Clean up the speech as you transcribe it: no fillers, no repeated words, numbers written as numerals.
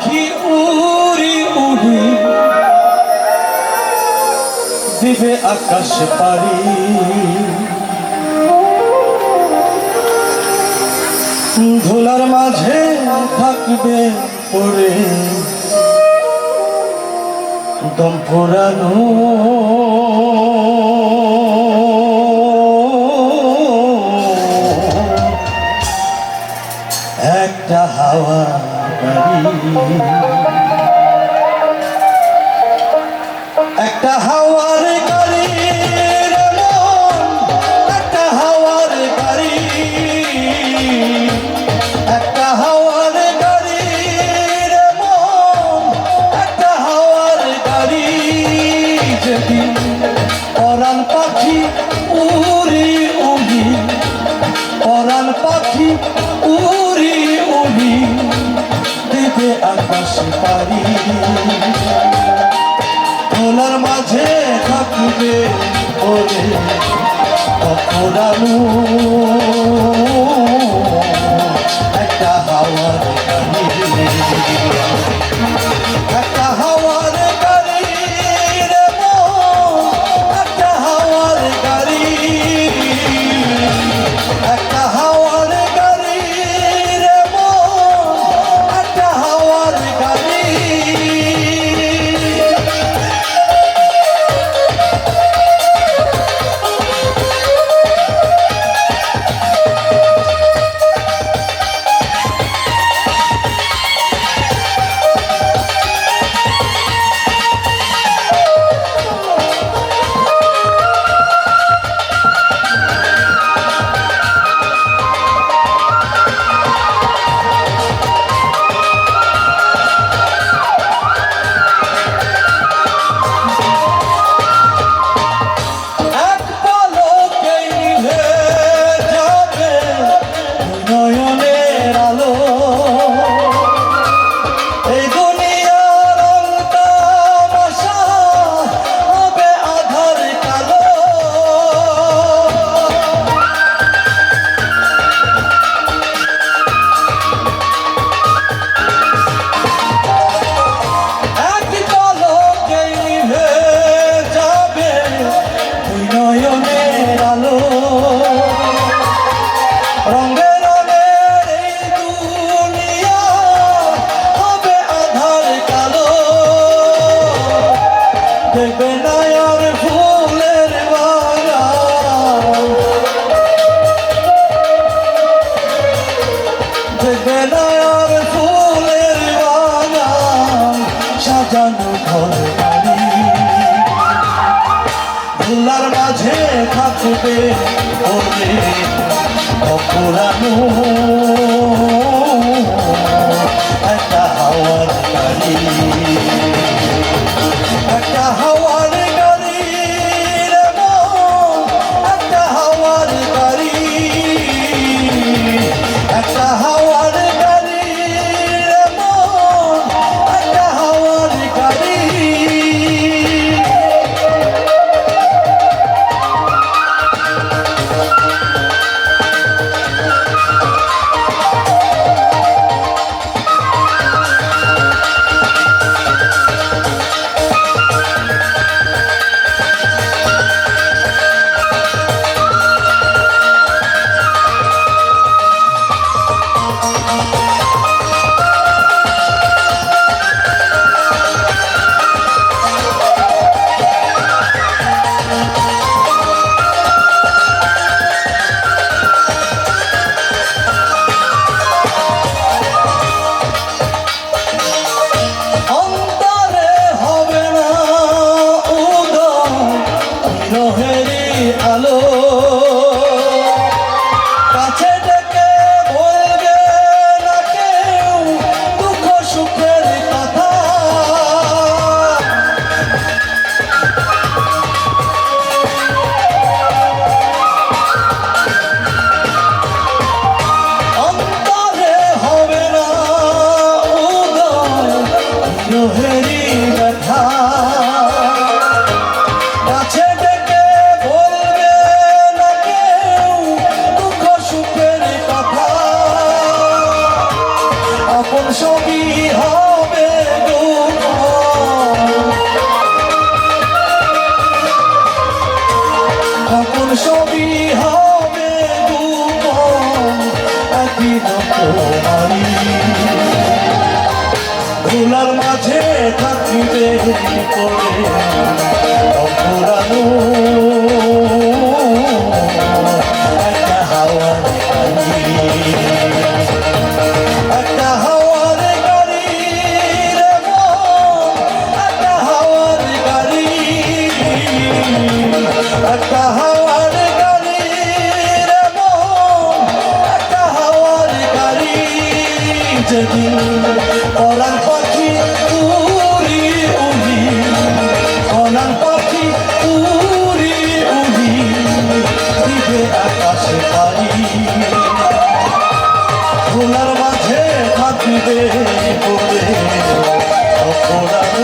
পাখি উড়ি উড়ি দিবে আকাশ পাড়ি, ধুলার মাঝে থাকবে পড়ে দম পোড়ানো। একটা হাওয়া গাড়ি, একটা হাওয়ার গাড়ি রে মন, একটা হাওয়ার গাড়ি, একটা হাওয়ার গাড়ি রে মন, একটা হাওয়ার গাড়ি। যেদিন পরাণ পাখি উড়ি উড়ি, পরাণ পাখি উড়ি উড়ি দিবে আকাশ পাড়ি, ধুলার মাঝে থাকবে ওরে পোড়ানো। একটা হাওয়ার গাড়ি, একটা হাওয়ার গাড়ি রে মন, একটা হাওয়ার গাড়ি, একটা হাওয়ার গাড়ি রে মন, একটা হাওয়ার গাড়ি। দেখবে না আর ফুলের বাগান, দেখবে না আর ফুলের বাগান, সাজানো ঘর বাড়ি, ধুলার মাঝে থাকবে ওরে পোড়ানো। একটা হাওয়ার গাড়ি, একটা হাওয়ার গাড়ি রে মন, একটা হাওয়ার গাড়ি, একটা হাওয়ার গাড়ি রে মন, একটা হাওয়ার গাড়ি। সবই হবে তোমারই ধুলার মাঝে থাকিবে পড়ে অপুরানো একটা হাওয়ার গাড়ি, একটা হাওয়ার গাড়ি রে মন, একটা হাওয়ার গাড়ি, একটা হাওয়ার গাড়ি রে মন, একটা হাওয়ার গাড়ি। যেদিন পরাণ পাখি উড়ি উড়ি, পরাণ পাখি উড়ি উড়ি দিবে আকাশে পাড়ি, ধুলার মাঝে থাকিবে পড়ে অপরাধ।